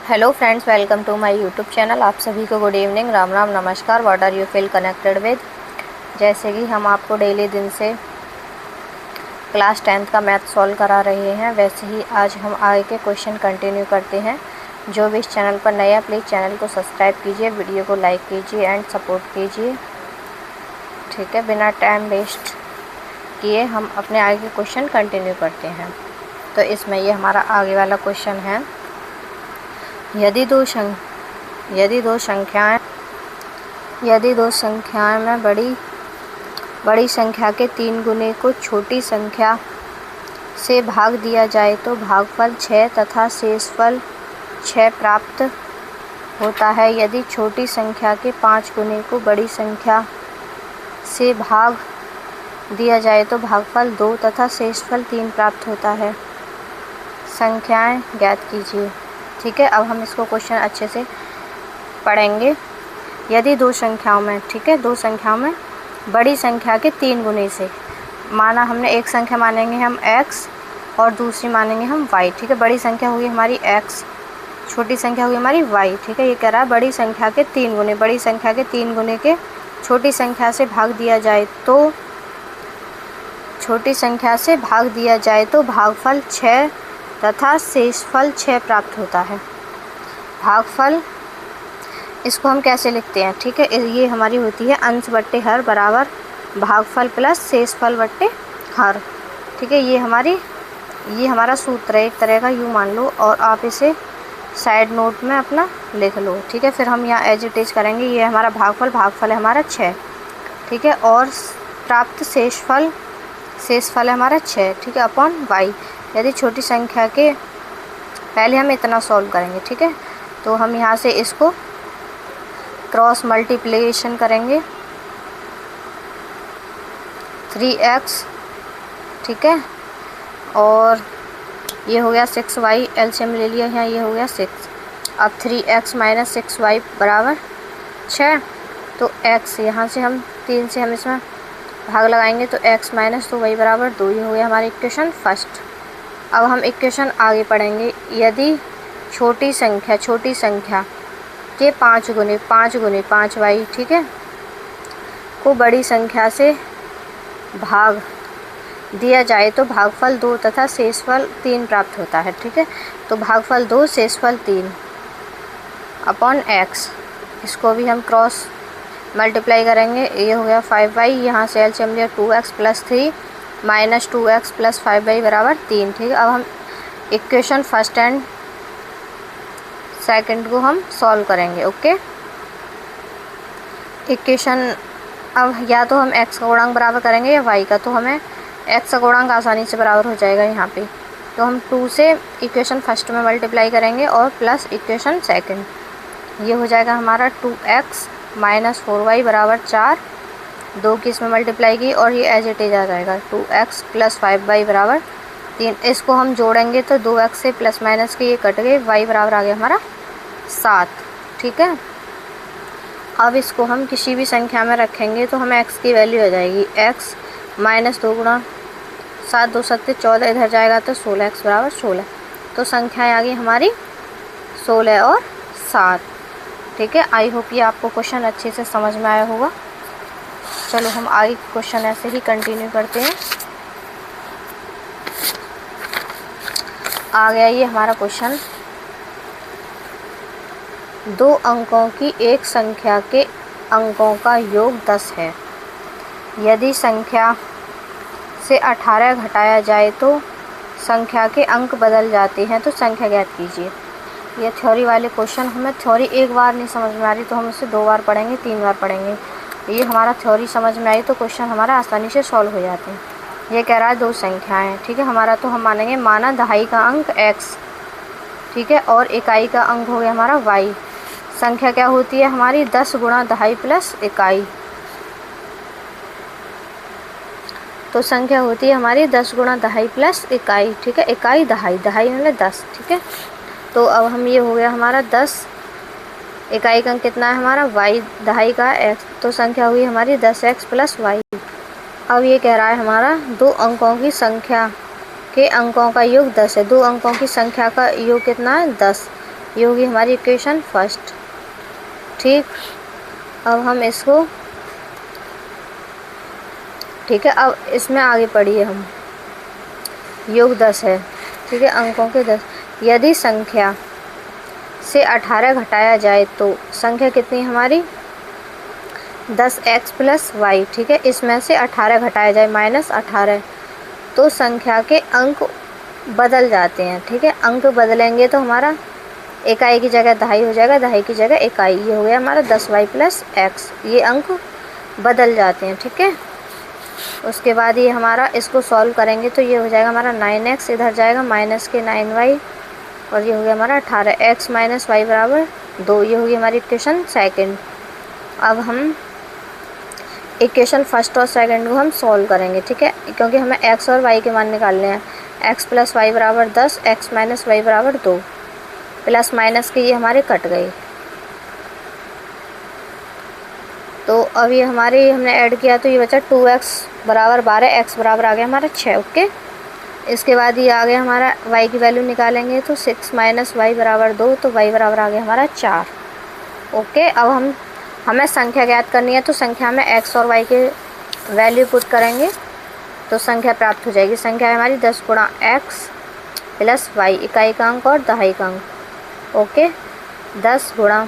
Hello friends, welcome to my YouTube channel. आप सभी को गुड इवनिंग, राम राम, नमस्कार। What are you feel connected with. जैसे कि हम आपको डेली दिन से क्लास 10th का मैथ सॉल्व करा रहे हैं, वैसे ही आज हम आगे के क्वेश्चन कंटिन्यू करते हैं। जो भी इस चैनल पर नया, प्लीज़ चैनल को सब्सक्राइब कीजिए, वीडियो को लाइक कीजिए एंड सपोर्ट कीजिए। ठीक है, बिना टाइम वेस्ट किए हम अपने आगे के क्वेश्चन कंटिन्यू करते हैं। तो इसमें ये हमारा आगे वाला क्वेश्चन है, यदि दो संख्याएं में बड़ी संख्या के 3 गुने को छोटी संख्या से भाग दिया जाए तो भागफल 6 तथा शेषफल 6 प्राप्त होता है। यदि छोटी संख्या के 5 गुने को बड़ी संख्या से भाग दिया जाए तो भागफल 2 तथा शेषफल 3 प्राप्त होता है। संख्याएं ज्ञात कीजिए। ठीक है, अब हम इसको क्वेश्चन अच्छे से पढ़ेंगे। यदि दो संख्याओं में, ठीक है, दो संख्याओं में बड़ी संख्या के 3 गुने से, माना हमने एक संख्या मानेंगे हम x और दूसरी मानेंगे हम y। ठीक है, बड़ी संख्या हुई हमारी x, छोटी संख्या हुई हमारी y। ठीक है, ये कह रहा है बड़ी संख्या के 3 गुने, बड़ी संख्या के 3 गुने के छोटी संख्या से भाग दिया जाए तो भागफल 6 तथा शेषफल 6 प्राप्त होता है। भागफल इसको हम कैसे लिखते हैं? ठीक है, ये हमारी होती है अंश बट्टे हर बराबर भागफल प्लस शेषफल बट्टे हर। ठीक है, ये हमारा सूत्र है, एक तरह का यूँ मान लो, और आप इसे साइड नोट में अपना लिख लो। ठीक है, फिर हम यहाँ एज इट इज करेंगे। ये हमारा भागफल है हमारा 6। ठीक है, और प्राप्त शेषफल है हमारा 6। ठीक है, अपॉन y। यदि छोटी संख्या के, पहले हम इतना सॉल्व करेंगे। ठीक है, तो हम यहाँ से इसको क्रॉस मल्टीप्लिकेशन करेंगे, 3x। ठीक है, और ये हो गया 6y, एलसीएम ले लिया यहाँ, ये हो गया 6। अब 3x माइनस 6y बराबर 6। तो x यहाँ से हम 3 से हम इसमें भाग लगाएंगे तो x माइनस 2y बराबर 2। ये हो गया हमारी इक्वेशन फर्स्ट। अब हम इक्वेशन आगे पढ़ेंगे। यदि छोटी संख्या के 5 गुने 5y, ठीक है, को बड़ी संख्या से भाग दिया जाए तो भागफल 2 तथा शेषफल 3 प्राप्त होता है। ठीक है, तो भागफल 2 शेषफल 3 अपॉन x, इसको भी हम क्रॉस मल्टीप्लाई करेंगे। ये हो गया 5y, यहाँ से एलसीएम लिया 2x plus 3 minus 2x plus 5y बराबर 3। ठीक है, अब हम इक्वेशन फर्स्ट एंड सेकंड को हम सॉल्व करेंगे। ओके, इक्वेशन अब या तो हम x का गुणांक बराबर करेंगे या y का, तो हमें x का गुणांक आसानी से बराबर हो जाएगा यहाँ पे। तो हम 2 से इक्वेशन फर्स्ट में मल्टीप्लाई करेंगे और प्लस इक्वेशन सेकंड। ये हो जाएगा हमारा 2x माइनस 4y बराबर 4। 2 की इसमें मल्टीप्लाई की और ये एज इट इज आ जाएगा 2x प्लस 5y बराबर 3। इसको हम जोड़ेंगे तो 2x से प्लस माइनस के ये कट गए, y बराबर आ गया हमारा 7। ठीक है, अब इसको हम किसी भी संख्या में रखेंगे तो हमें x की वैल्यू आ जाएगी x माइनस 2 गुणा 7 2 7 14, इधर जाएगा तो 16x बराबर 16। तो संख्याएँ आ गई हमारी 16 और 7। ठीक है, आई होप ये आपको क्वेश्चन अच्छे से समझ में आया होगा। चलो हम आगे क्वेश्चन ऐसे ही कंटिन्यू करते हैं। आ गया ये हमारा क्वेश्चन, 2 अंकों की एक संख्या के अंकों का योग 10 है। यदि संख्या से 18 घटाया जाए तो संख्या के अंक बदल जाते हैं, तो संख्या ज्ञात कीजिए। ये थ्योरी वाले क्वेश्चन, हमें थ्योरी एक बार नहीं समझ में आ रही तो हम इसे 2 बार पढ़ेंगे, 3 बार पढ़ेंगे। ये हमारा थ्योरी समझ में आई तो क्वेश्चन हमारा आसानी से सॉल्व हो जाते हैं। ये कह रहा है 2 संख्याएं, ठीक है, हमारा तो हम मानेंगे, माना दहाई का अंक x, ठीक है, और इकाई का अंक हो गया हमारा y। संख्या क्या होती है हमारी 10 गुणा दहाई प्लस इकाई। तो संख्या होती है हमारी 10 गुणा दहाई प्लस इकाई। ठीक है, इकाई दहाई मतलब 10। ठीक है, तो अब हम, ये हो गया हमारा 10, इकाई का अंक कितना है हमारा y, दहाई का x, तो संख्या हुई हमारी 10x प्लस y। अब ये कह रहा है हमारा 2 अंकों की संख्या के अंकों का योग 10 है। 2 अंकों की संख्या का योग कितना है 10। ये होगी हमारी इक्वेशन फर्स्ट। ठीक, अब हम इसको, ठीक है, अब इसमें आगे पढ़िए हम। योग 10 है, ठीक है, अंकों के 10। यदि संख्या से 18 घटाया जाए तो संख्या कितनी हमारी 10x प्लस वाई। ठीक है, इसमें से 18 घटाया जाए -18, तो संख्या के अंक बदल जाते हैं। ठीक है, अंक बदलेंगे तो हमारा इकाई की जगह दहाई हो जाएगा, दहाई की जगह इकाई। ये हो गया हमारा 10y प्लस x, ये अंक बदल जाते हैं। ठीक है, उसके बाद ये हमारा इसको सॉल्व करेंगे तो ये हो जाएगा हमारा 9x, इधर जाएगा माइनस के 9y, और ये हो गया हमारा 18x माइनस वाई बराबर 2। ये होगी हमारी इक्वेशन सेकंड। अब हम इक्वेशन फर्स्ट और सेकंड को हम सॉल्व करेंगे। ठीक है, क्योंकि हमें x और y के मान निकालने हैं। x प्लस वाई बराबर 10, x माइनस वाई बराबर 2, प्लस माइनस के ये हमारे कट गए। तो अब ये हमारे हमने ऐड किया तो ये बचा 2x बराबर 12, x बराबर आ गया हमारा 6। ओके, इसके बाद ये आ गया हमारा y की वैल्यू निकालेंगे तो 6 माइनस वाई बराबर 2, तो y बराबर आ गया हमारा 4। ओके, अब हमें संख्या ज्ञात करनी है तो संख्या में x और y के वैल्यू पुट करेंगे तो संख्या प्राप्त हो जाएगी। संख्या है हमारी 10 गुणा x प्लस वाई, इकाई का अंक और दहाई का अंक। ओके, 10 गुणा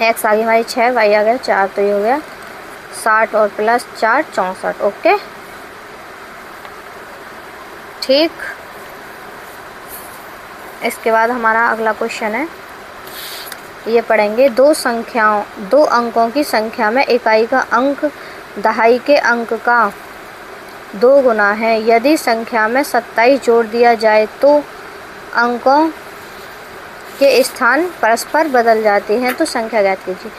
x आ गई हमारी 6, y आ गया 4, तो ये हो गया 60 और प्लस 4 64। ओके, ठीक, इसके बाद हमारा अगला क्वेश्चन है, ये पढ़ेंगे। दो अंकों की संख्या में इकाई का अंक दहाई के अंक का 2 गुना है। यदि संख्या में 27 जोड़ दिया जाए तो अंकों के स्थान परस्पर बदल जाते हैं, तो संख्या ज्ञात कीजिए।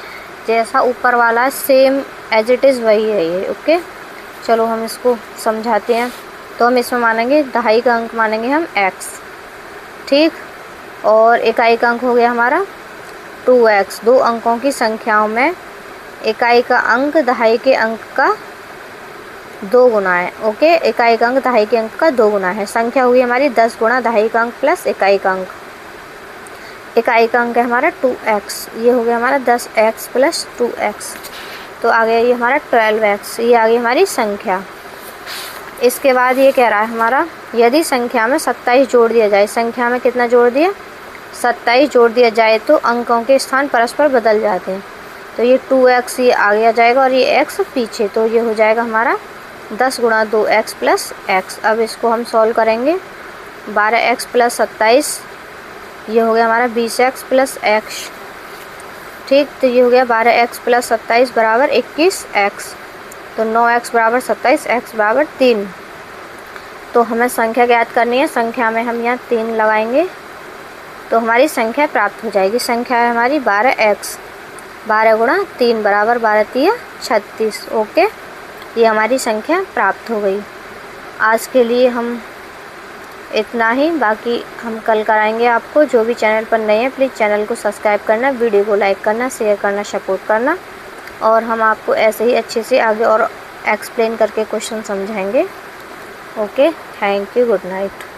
जैसा ऊपर वाला सेम एज इट इज़ वही है ये। ओके, चलो हम इसको समझाते हैं। तो हम इसमें मानेंगे दहाई का अंक मानेंगे हम x, ठीक, और इकाई का अंक हो गया हमारा 2x। दो अंकों की संख्याओं में इकाई का अंक दहाई के अंक का 2 गुना है। ओके, इकाई का अंक दहाई के अंक का 2 गुना है। संख्या हुई हमारी 10 गुणा दहाई का अंक प्लस इकाई का अंक। इकाई का अंक है हमारा 2x, ये हो गया हमारा 10x प्लस 2x, तो आ गया ये हमारा 12x। ये आ गई हमारी संख्या। इसके बाद ये कह रहा है हमारा, यदि संख्या में 27 जोड़ दिया जाए, संख्या में कितना जोड़ दिया 27 जोड़ दिया जाए तो अंकों के स्थान परस्पर बदल जाते हैं। तो ये 2x ये आगे आ जाएगा और ये x पीछे, तो ये हो जाएगा हमारा 10 गुणा 2x प्लस x। अब इसको हम सॉल्व करेंगे। 12x प्लस 27, ये हो गया हमारा 20x प्लस x, ठीक, तो ये हो गया 12x प्लस 27 बराबर 21x, तो 9x बराबर 27, x बराबर 3। तो हमें संख्या ज्ञात करनी है। संख्या में हम यहाँ 3 लगाएंगे तो हमारी संख्या प्राप्त हो जाएगी। संख्या है हमारी 12x, 12 गुणा 3 बराबर 12 3 36। ओके, ये हमारी संख्या प्राप्त हो गई। आज के लिए हम इतना ही, बाकी हम कल कराएंगे आपको। जो भी चैनल पर नए हैं प्लीज़ चैनल को सब्सक्राइब करना, वीडियो को लाइक करना, शेयर करना, सपोर्ट करना, और हम आपको ऐसे ही अच्छे से आगे और एक्सप्लेन करके क्वेश्चन समझाएंगे। Okay, thank you, good night.